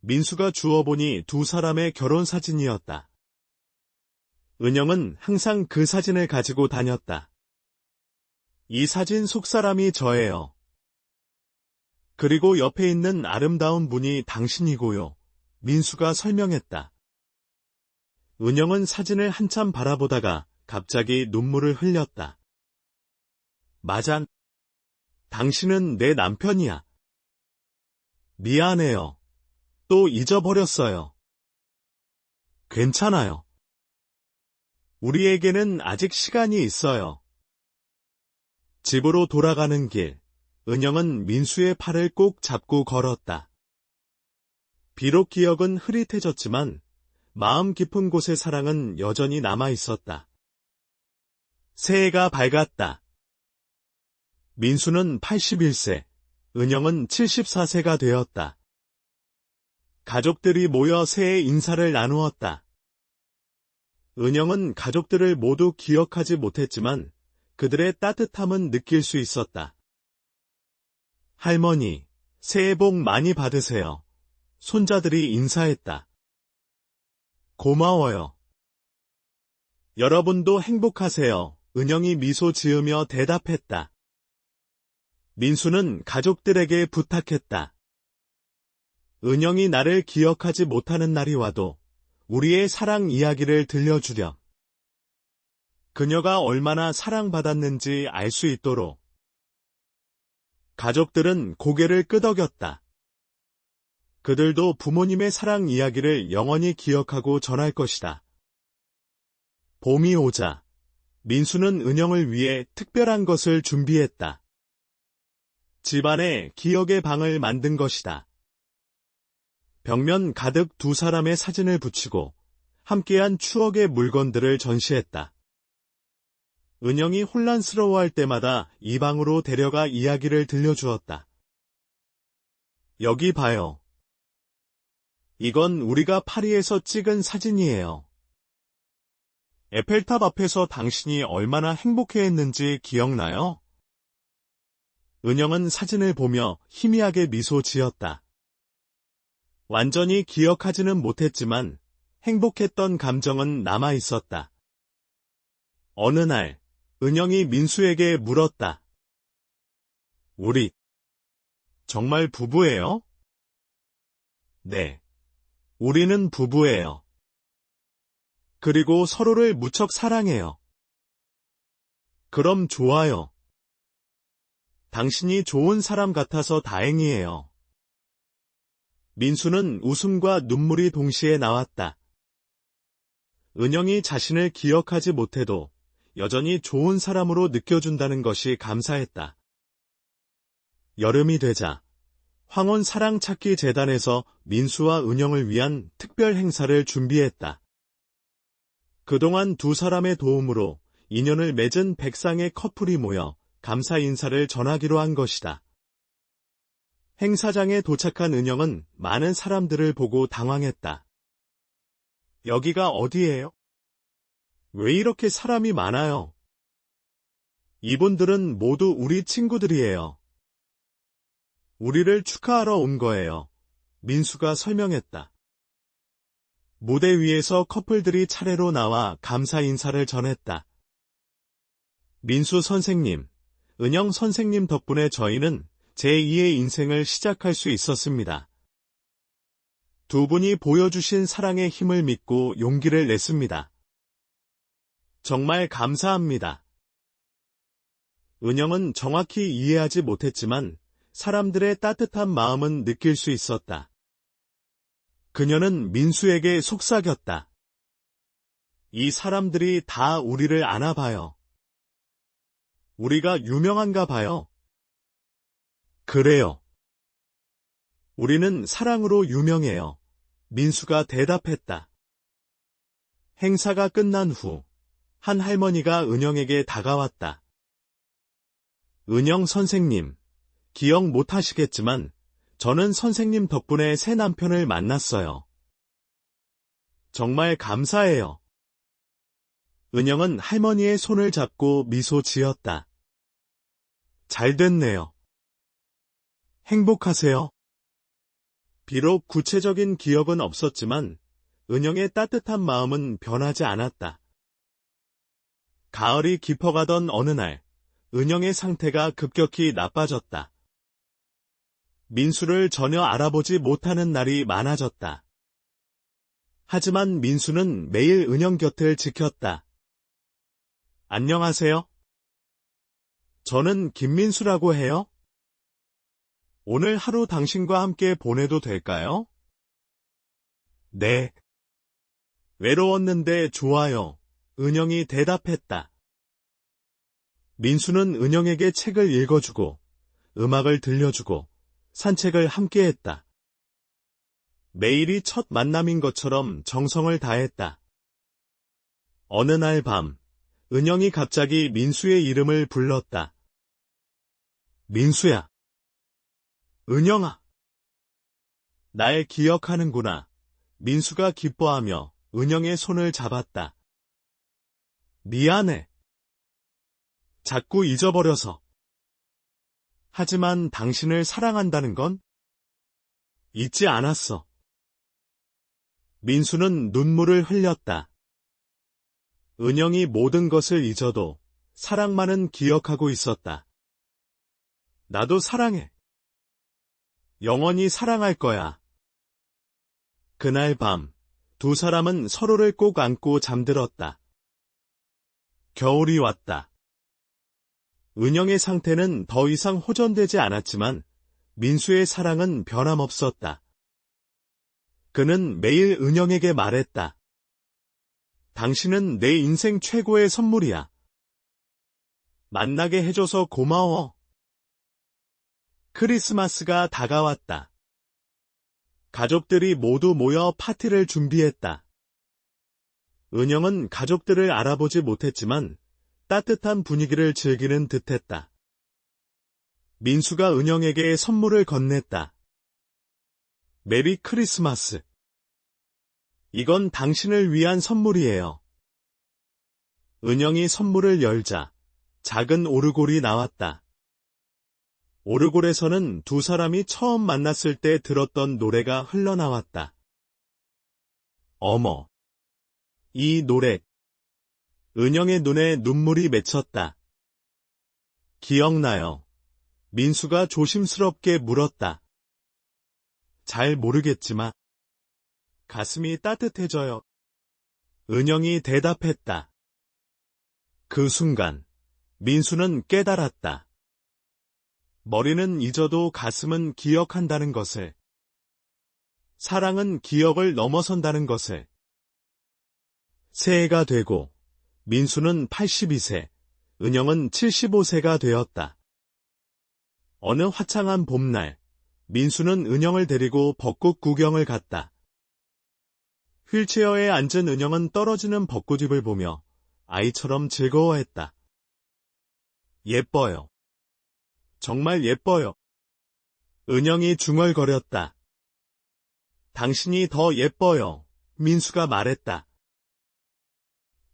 민수가 주워보니 두 사람의 결혼사진이었다. 은영은 항상 그 사진을 가지고 다녔다. 이 사진 속 사람이 저예요. 그리고 옆에 있는 아름다운 분이 당신이고요. 민수가 설명했다. 은영은 사진을 한참 바라보다가 갑자기 눈물을 흘렸다. 맞아. 당신은 내 남편이야. 미안해요. 또 잊어버렸어요. 괜찮아요. 우리에게는 아직 시간이 있어요. 집으로 돌아가는 길, 은영은 민수의 팔을 꼭 잡고 걸었다. 비록 기억은 흐릿해졌지만 마음 깊은 곳의 사랑은 여전히 남아 있었다. 새해가 밝았다. 민수는 81세, 은영은 74세가 되었다. 가족들이 모여 새해 인사를 나누었다. 은영은 가족들을 모두 기억하지 못했지만 그들의 따뜻함은 느낄 수 있었다. 할머니, 새해 복 많이 받으세요. 손자들이 인사했다. 고마워요. 여러분도 행복하세요. 은영이 미소 지으며 대답했다. 민수는 가족들에게 부탁했다. 은영이 나를 기억하지 못하는 날이 와도 우리의 사랑 이야기를 들려주렴. 그녀가 얼마나 사랑받았는지 알 수 있도록. 가족들은 고개를 끄덕였다. 그들도 부모님의 사랑 이야기를 영원히 기억하고 전할 것이다. 봄이 오자 민수는 은영을 위해 특별한 것을 준비했다. 집안에 기억의 방을 만든 것이다. 벽면 가득 두 사람의 사진을 붙이고 함께한 추억의 물건들을 전시했다. 은영이 혼란스러워할 때마다 이 방으로 데려가 이야기를 들려주었다. 여기 봐요. 이건 우리가 파리에서 찍은 사진이에요. 에펠탑 앞에서 당신이 얼마나 행복해했는지 기억나요? 은영은 사진을 보며 희미하게 미소 지었다. 완전히 기억하지는 못했지만 행복했던 감정은 남아 있었다. 어느 날, 은영이 민수에게 물었다. 우리 정말 부부예요? 네, 우리는 부부예요. 그리고 서로를 무척 사랑해요. 그럼 좋아요. 당신이 좋은 사람 같아서 다행이에요. 민수는 웃음과 눈물이 동시에 나왔다. 은영이 자신을 기억하지 못해도 여전히 좋은 사람으로 느껴준다는 것이 감사했다. 여름이 되자 황혼 사랑찾기 재단에서 민수와 은영을 위한 특별 행사를 준비했다. 그동안 두 사람의 도움으로 인연을 맺은 100쌍의 커플이 모여 감사 인사를 전하기로 한 것이다. 행사장에 도착한 은영은 많은 사람들을 보고 당황했다. 여기가 어디예요? 왜 이렇게 사람이 많아요? 이분들은 모두 우리 친구들이에요. 우리를 축하하러 온 거예요. 민수가 설명했다. 무대 위에서 커플들이 차례로 나와 감사 인사를 전했다. 민수 선생님, 은영 선생님 덕분에 저희는 제2의 인생을 시작할 수 있었습니다. 두 분이 보여주신 사랑의 힘을 믿고 용기를 냈습니다. 정말 감사합니다. 은영은 정확히 이해하지 못했지만 사람들의 따뜻한 마음은 느낄 수 있었다. 그녀는 민수에게 속삭였다. 이 사람들이 다 우리를 아나 봐요. 우리가 유명한가 봐요. 그래요. 우리는 사랑으로 유명해요. 민수가 대답했다. 행사가 끝난 후 한 할머니가 은영에게 다가왔다. 은영 선생님, 기억 못 하시겠지만 저는 선생님 덕분에 새 남편을 만났어요. 정말 감사해요. 은영은 할머니의 손을 잡고 미소 지었다. 잘 됐네요. 행복하세요. 비록 구체적인 기억은 없었지만 은영의 따뜻한 마음은 변하지 않았다. 가을이 깊어가던 어느 날, 은영의 상태가 급격히 나빠졌다. 민수를 전혀 알아보지 못하는 날이 많아졌다. 하지만 민수는 매일 은영 곁을 지켰다. 안녕하세요. 저는 김민수라고 해요. 오늘 하루 당신과 함께 보내도 될까요? 네. 외로웠는데 좋아요. 은영이 대답했다. 민수는 은영에게 책을 읽어주고, 음악을 들려주고, 산책을 함께했다. 매일이 첫 만남인 것처럼 정성을 다했다. 어느 날 밤, 은영이 갑자기 민수의 이름을 불렀다. 민수야. 은영아. 날 기억하는구나. 민수가 기뻐하며 은영의 손을 잡았다. 미안해. 자꾸 잊어버려서. 하지만 당신을 사랑한다는 건 잊지 않았어. 민수는 눈물을 흘렸다. 은영이 모든 것을 잊어도 사랑만은 기억하고 있었다. 나도 사랑해. 영원히 사랑할 거야. 그날 밤, 두 사람은 서로를 꼭 안고 잠들었다. 겨울이 왔다. 은영의 상태는 더 이상 호전되지 않았지만 민수의 사랑은 변함없었다. 그는 매일 은영에게 말했다. 당신은 내 인생 최고의 선물이야. 만나게 해줘서 고마워. 크리스마스가 다가왔다. 가족들이 모두 모여 파티를 준비했다. 은영은 가족들을 알아보지 못했지만 따뜻한 분위기를 즐기는 듯했다. 민수가 은영에게 선물을 건넸다. 메리 크리스마스. 이건 당신을 위한 선물이에요. 은영이 선물을 열자 작은 오르골이 나왔다. 오르골에서는 두 사람이 처음 만났을 때 들었던 노래가 흘러나왔다. 어머! 이 노래! 은영의 눈에 눈물이 맺혔다. 기억나요? 민수가 조심스럽게 물었다. 잘 모르겠지만 가슴이 따뜻해져요. 은영이 대답했다. 그 순간 민수는 깨달았다. 머리는 잊어도 가슴은 기억한다는 것을. 사랑은 기억을 넘어선다는 것을. 새해가 되고 민수는 82세, 은영은 75세가 되었다. 어느 화창한 봄날, 민수는 은영을 데리고 벚꽃 구경을 갔다. 휠체어에 앉은 은영은 떨어지는 벚꽃잎을 보며 아이처럼 즐거워했다. 예뻐요. 정말 예뻐요. 은영이 중얼거렸다. 당신이 더 예뻐요. 민수가 말했다.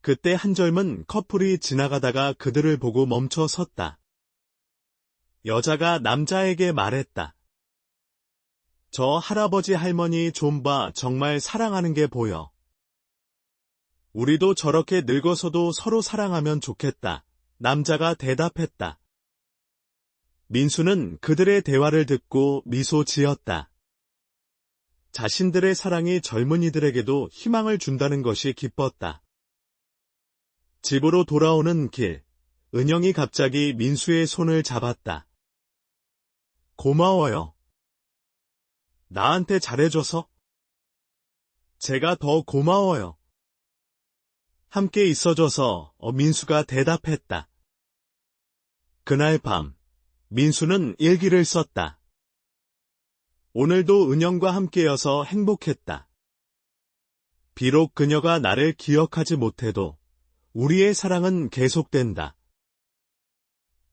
그때 한 젊은 커플이 지나가다가 그들을 보고 멈춰 섰다. 여자가 남자에게 말했다. 저 할아버지 할머니 좀 봐, 정말 사랑하는 게 보여. 우리도 저렇게 늙어서도 서로 사랑하면 좋겠다. 남자가 대답했다. 민수는 그들의 대화를 듣고 미소 지었다. 자신들의 사랑이 젊은이들에게도 희망을 준다는 것이 기뻤다. 집으로 돌아오는 길, 은영이 갑자기 민수의 손을 잡았다. 고마워요. 나한테 잘해줘서? 제가 더 고마워요. 함께 있어줘서 민수가 대답했다. 그날 밤, 민수는 일기를 썼다. 오늘도 은영과 함께여서 행복했다. 비록 그녀가 나를 기억하지 못해도 우리의 사랑은 계속된다.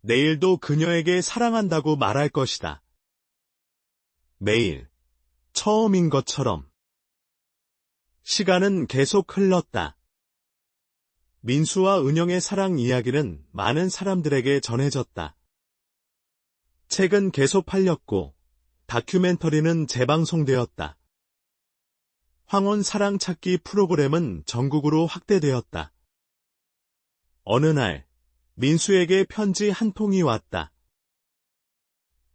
내일도 그녀에게 사랑한다고 말할 것이다. 매일, 처음인 것처럼. 시간은 계속 흘렀다. 민수와 은영의 사랑 이야기는 많은 사람들에게 전해졌다. 책은 계속 팔렸고, 다큐멘터리는 재방송되었다. 황혼 사랑 찾기 프로그램은 전국으로 확대되었다. 어느 날, 민수에게 편지 한 통이 왔다.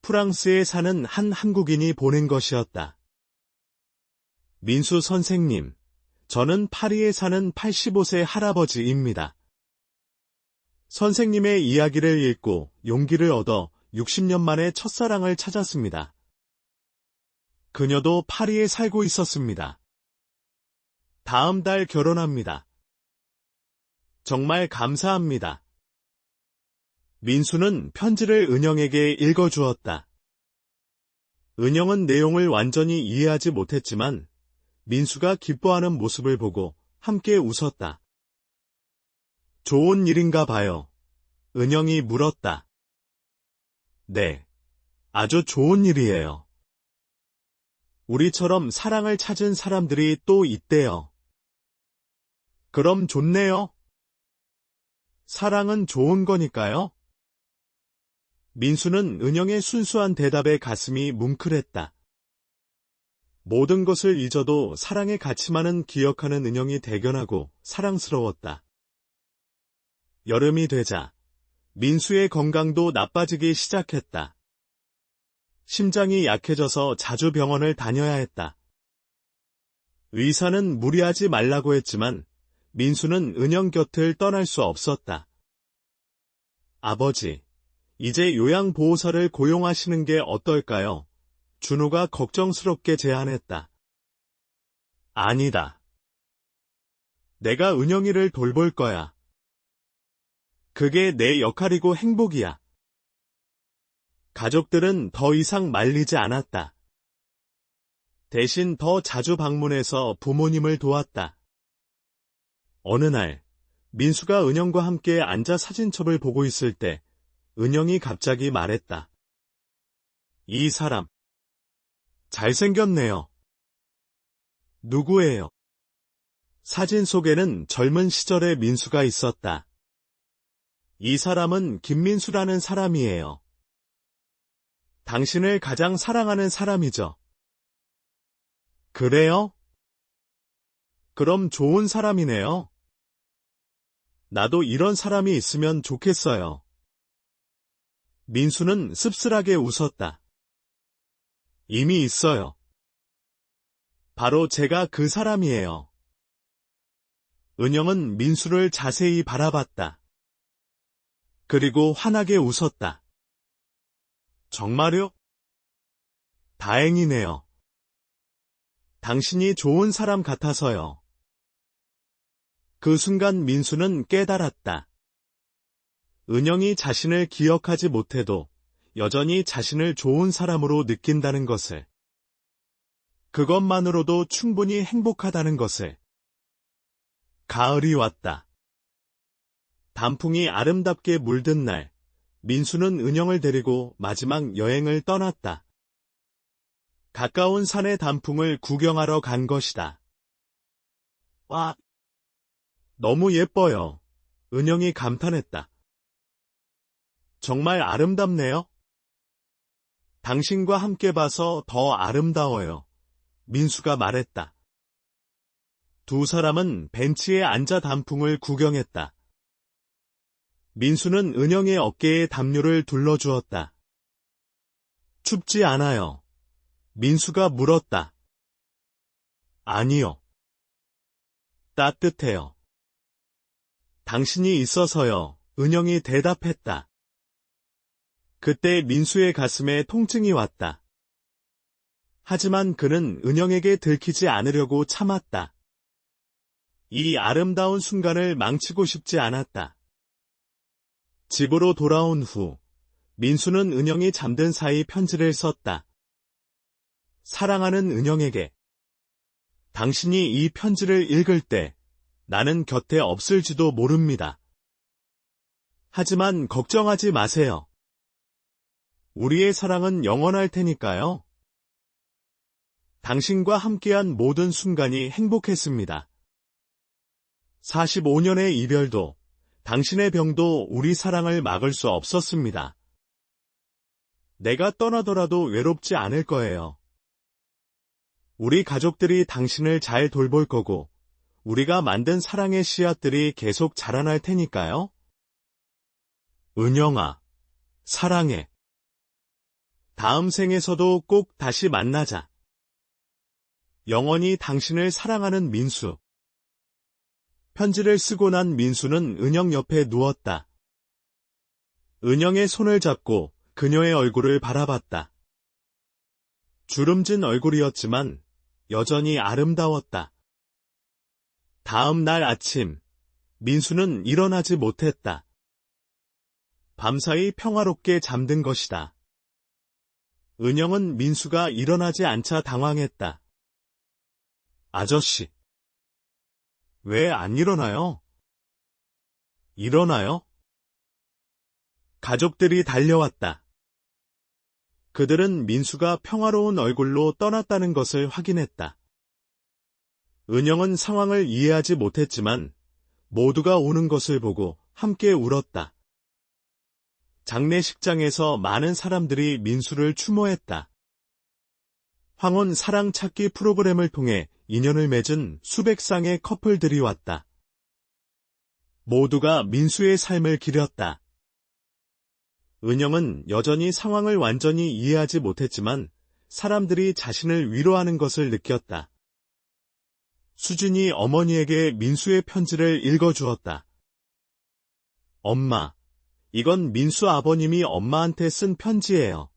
프랑스에 사는 한 한국인이 보낸 것이었다. 민수 선생님, 저는 파리에 사는 85세 할아버지입니다. 선생님의 이야기를 읽고 용기를 얻어 60년 만에 첫사랑을 찾았습니다. 그녀도 파리에 살고 있었습니다. 다음 달 결혼합니다. 정말 감사합니다. 민수는 편지를 은영에게 읽어주었다. 은영은 내용을 완전히 이해하지 못했지만 민수가 기뻐하는 모습을 보고 함께 웃었다. 좋은 일인가 봐요. 은영이 물었다. 네, 아주 좋은 일이에요. 우리처럼 사랑을 찾은 사람들이 또 있대요. 그럼 좋네요. 사랑은 좋은 거니까요. 민수는 은영의 순수한 대답에 가슴이 뭉클했다. 모든 것을 잊어도 사랑의 가치만은 기억하는 은영이 대견하고 사랑스러웠다. 여름이 되자 민수의 건강도 나빠지기 시작했다. 심장이 약해져서 자주 병원을 다녀야 했다. 의사는 무리하지 말라고 했지만 민수는 은영 곁을 떠날 수 없었다. 아버지, 이제 요양보호사를 고용하시는 게 어떨까요? 준호가 걱정스럽게 제안했다. 아니다. 내가 은영이를 돌볼 거야. 그게 내 역할이고 행복이야. 가족들은 더 이상 말리지 않았다. 대신 더 자주 방문해서 부모님을 도왔다. 어느 날, 민수가 은영과 함께 앉아 사진첩을 보고 있을 때 은영이 갑자기 말했다. 이 사람, 잘생겼네요. 누구예요? 사진 속에는 젊은 시절의 민수가 있었다. 이 사람은 김민수라는 사람이에요. 당신을 가장 사랑하는 사람이죠. 그래요? 그럼 좋은 사람이네요. 나도 이런 사람이 있으면 좋겠어요. 민수는 씁쓸하게 웃었다. 이미 있어요. 바로 제가 그 사람이에요. 은영은 민수를 자세히 바라봤다. 그리고 환하게 웃었다. 정말요? 다행이네요. 당신이 좋은 사람 같아서요. 그 순간 민수는 깨달았다. 은영이 자신을 기억하지 못해도 여전히 자신을 좋은 사람으로 느낀다는 것을. 그것만으로도 충분히 행복하다는 것을. 가을이 왔다. 단풍이 아름답게 물든 날, 민수는 은영을 데리고 마지막 여행을 떠났다. 가까운 산의 단풍을 구경하러 간 것이다. 와, 너무 예뻐요. 은영이 감탄했다. 정말 아름답네요. 당신과 함께 봐서 더 아름다워요. 민수가 말했다. 두 사람은 벤치에 앉아 단풍을 구경했다. 민수는 은영의 어깨에 담요를 둘러주었다. 춥지 않아요. 민수가 물었다. 아니요. 따뜻해요. 당신이 있어서요. 은영이 대답했다. 그때 민수의 가슴에 통증이 왔다. 하지만 그는 은영에게 들키지 않으려고 참았다. 이 아름다운 순간을 망치고 싶지 않았다. 집으로 돌아온 후 민수는 은영이 잠든 사이 편지를 썼다. 사랑하는 은영에게. 당신이 이 편지를 읽을 때 나는 곁에 없을지도 모릅니다. 하지만 걱정하지 마세요. 우리의 사랑은 영원할 테니까요. 당신과 함께한 모든 순간이 행복했습니다. 45년의 이별도 당신의 병도 우리 사랑을 막을 수 없었습니다. 내가 떠나더라도 외롭지 않을 거예요. 우리 가족들이 당신을 잘 돌볼 거고 우리가 만든 사랑의 씨앗들이 계속 자라날 테니까요. 은영아, 사랑해. 다음 생에서도 꼭 다시 만나자. 영원히 당신을 사랑하는 민수. 편지를 쓰고 난 민수는 은영 옆에 누웠다. 은영의 손을 잡고 그녀의 얼굴을 바라봤다. 주름진 얼굴이었지만 여전히 아름다웠다. 다음 날 아침, 민수는 일어나지 못했다. 밤사이 평화롭게 잠든 것이다. 은영은 민수가 일어나지 않자 당황했다. 아저씨, 왜 안 일어나요? 일어나요? 가족들이 달려왔다. 그들은 민수가 평화로운 얼굴로 떠났다는 것을 확인했다. 은영은 상황을 이해하지 못했지만 모두가 오는 것을 보고 함께 울었다. 장례식장에서 많은 사람들이 민수를 추모했다. 황혼 사랑 찾기 프로그램을 통해 인연을 맺은 수백 쌍의 커플들이 왔다. 모두가 민수의 삶을 기렸다. 은영은 여전히 상황을 완전히 이해하지 못했지만 사람들이 자신을 위로하는 것을 느꼈다. 수진이 어머니에게 민수의 편지를 읽어주었다. 엄마, 이건 민수 아버님이 엄마한테 쓴 편지예요.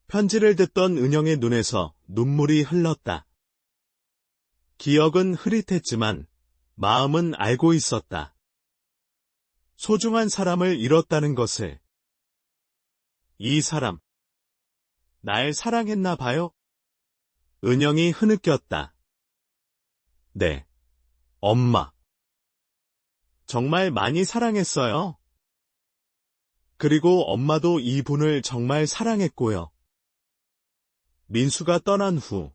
편지를 듣던 은영의 눈에서 눈물이 흘렀다. 기억은 흐릿했지만 마음은 알고 있었다. 소중한 사람을 잃었다는 것을. 이 사람, 날 사랑했나 봐요? 은영이 흐느꼈다. 네, 엄마. 정말 많이 사랑했어요. 그리고 엄마도 이분을 정말 사랑했고요. 민수가 떠난 후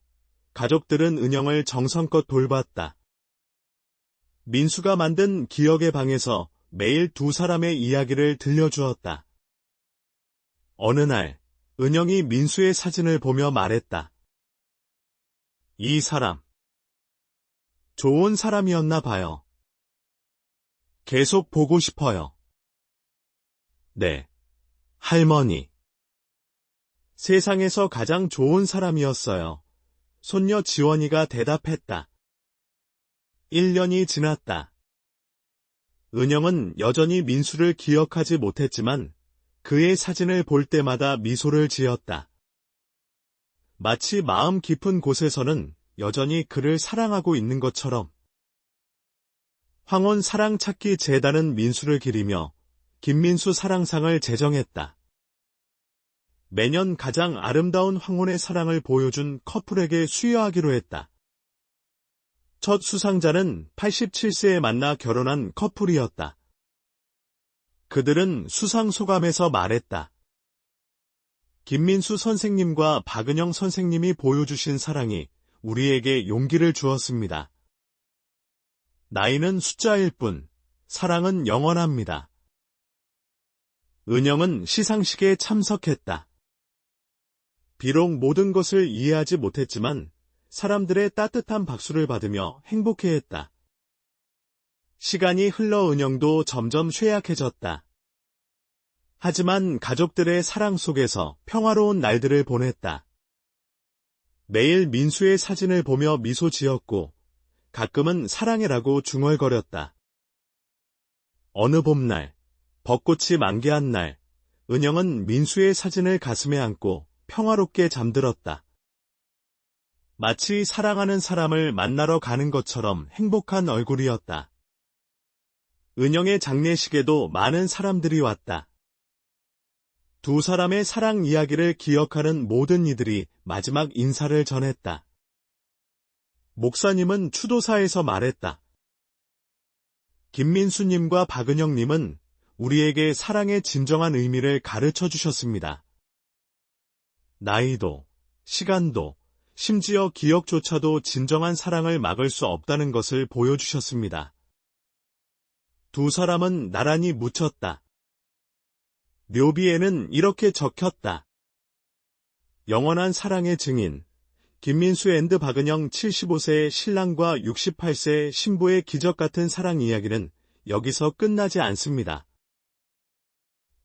가족들은 은영을 정성껏 돌봤다. 민수가 만든 기억의 방에서 매일 두 사람의 이야기를 들려주었다. 어느 날 은영이 민수의 사진을 보며 말했다. 이 사람, 좋은 사람이었나 봐요. 계속 보고 싶어요. 네, 할머니. 세상에서 가장 좋은 사람이었어요. 손녀 지원이가 대답했다. 1년이 지났다. 은영은 여전히 민수를 기억하지 못했지만 그의 사진을 볼 때마다 미소를 지었다. 마치 마음 깊은 곳에서는 여전히 그를 사랑하고 있는 것처럼. 황혼 사랑찾기 재단은 민수를 기리며 김민수 사랑상을 제정했다. 매년 가장 아름다운 황혼의 사랑을 보여준 커플에게 수여하기로 했다. 첫 수상자는 87세에 만나 결혼한 커플이었다. 그들은 수상 소감에서 말했다. 김민수 선생님과 박은영 선생님이 보여주신 사랑이 우리에게 용기를 주었습니다. 나이는 숫자일 뿐, 사랑은 영원합니다. 은영은 시상식에 참석했다. 비록 모든 것을 이해하지 못했지만 사람들의 따뜻한 박수를 받으며 행복해했다. 시간이 흘러 은영도 점점 쇠약해졌다. 하지만 가족들의 사랑 속에서 평화로운 날들을 보냈다. 매일 민수의 사진을 보며 미소 지었고 가끔은 사랑해라고 중얼거렸다. 어느 봄날, 벚꽃이 만개한 날, 은영은 민수의 사진을 가슴에 안고 평화롭게 잠들었다. 마치 사랑하는 사람을 만나러 가는 것처럼 행복한 얼굴이었다. 은영의 장례식에도 많은 사람들이 왔다. 두 사람의 사랑 이야기를 기억하는 모든 이들이 마지막 인사를 전했다. 목사님은 추도사에서 말했다. 김민수님과 박은영님은 우리에게 사랑의 진정한 의미를 가르쳐 주셨습니다. 나이도, 시간도, 심지어 기억조차도 진정한 사랑을 막을 수 없다는 것을 보여주셨습니다. 두 사람은 나란히 묻혔다. 묘비에는 이렇게 적혔다. 영원한 사랑의 증인, 김민수 앤드 박은영 75세의 신랑과 68세의 신부의 기적 같은 사랑 이야기는 여기서 끝나지 않습니다.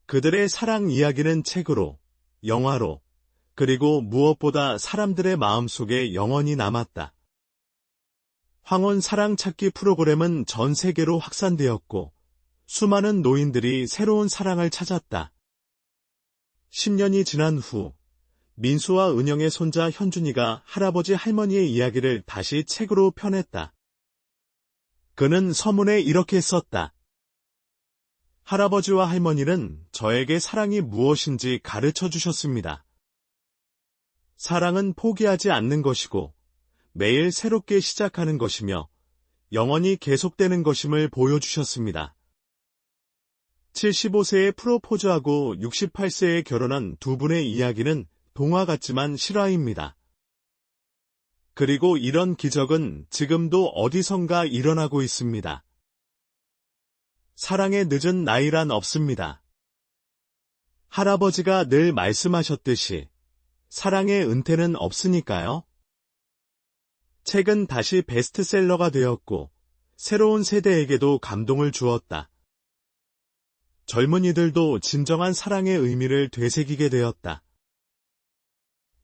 그들의 사랑 이야기는 책으로, 영화로, 그리고 무엇보다 사람들의 마음속에 영원히 남았다. 황혼 사랑 찾기 프로그램은 전 세계로 확산되었고 수많은 노인들이 새로운 사랑을 찾았다. 10년이 지난 후 민수와 은영의 손자 현준이가 할아버지 할머니의 이야기를 다시 책으로 펴냈다. 그는 서문에 이렇게 썼다. 할아버지와 할머니는 저에게 사랑이 무엇인지 가르쳐 주셨습니다. 사랑은 포기하지 않는 것이고 매일 새롭게 시작하는 것이며 영원히 계속되는 것임을 보여주셨습니다. 75세에 프로포즈하고 68세에 결혼한 두 분의 이야기는 동화 같지만 실화입니다. 그리고 이런 기적은 지금도 어디선가 일어나고 있습니다. 사랑의 늦은 나이란 없습니다. 할아버지가 늘 말씀하셨듯이 사랑의 은퇴는 없으니까요. 책은 다시 베스트셀러가 되었고 새로운 세대에게도 감동을 주었다. 젊은이들도 진정한 사랑의 의미를 되새기게 되었다.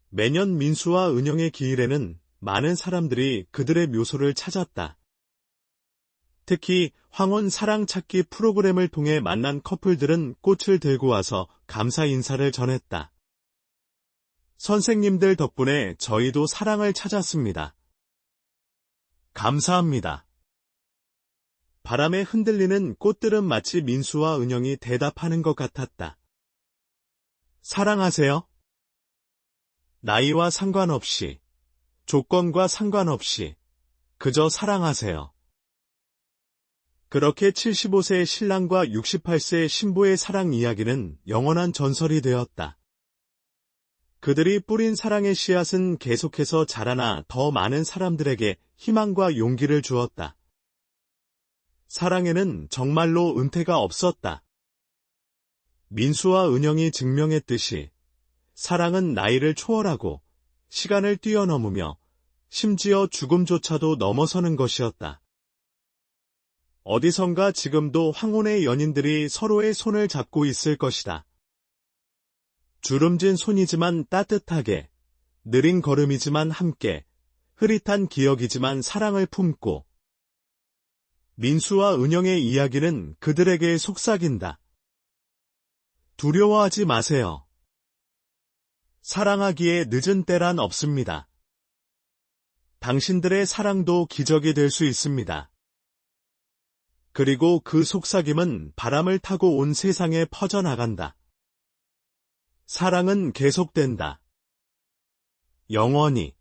매년 민수와 은영의 기일에는 많은 사람들이 그들의 묘소를 찾았다. 특히 황혼 사랑 찾기 프로그램을 통해 만난 커플들은 꽃을 들고 와서 감사 인사를 전했다. 선생님들 덕분에 저희도 사랑을 찾았습니다. 감사합니다. 바람에 흔들리는 꽃들은 마치 민수와 은영이 대답하는 것 같았다. 사랑하세요. 나이와 상관없이, 조건과 상관없이, 그저 사랑하세요. 그렇게 75세의 신랑과 68세의 신부의 사랑 이야기는 영원한 전설이 되었다. 그들이 뿌린 사랑의 씨앗은 계속해서 자라나 더 많은 사람들에게 희망과 용기를 주었다. 사랑에는 정말로 은퇴가 없었다. 민수와 은영이 증명했듯이 사랑은 나이를 초월하고 시간을 뛰어넘으며 심지어 죽음조차도 넘어서는 것이었다. 어디선가 지금도 황혼의 연인들이 서로의 손을 잡고 있을 것이다. 주름진 손이지만 따뜻하게, 느린 걸음이지만 함께, 흐릿한 기억이지만 사랑을 품고. 민수와 은영의 이야기는 그들에게 속삭인다. 두려워하지 마세요. 사랑하기에 늦은 때란 없습니다. 당신들의 사랑도 기적이 될 수 있습니다. 그리고 그 속삭임은 바람을 타고 온 세상에 퍼져나간다. 사랑은 계속된다. 영원히.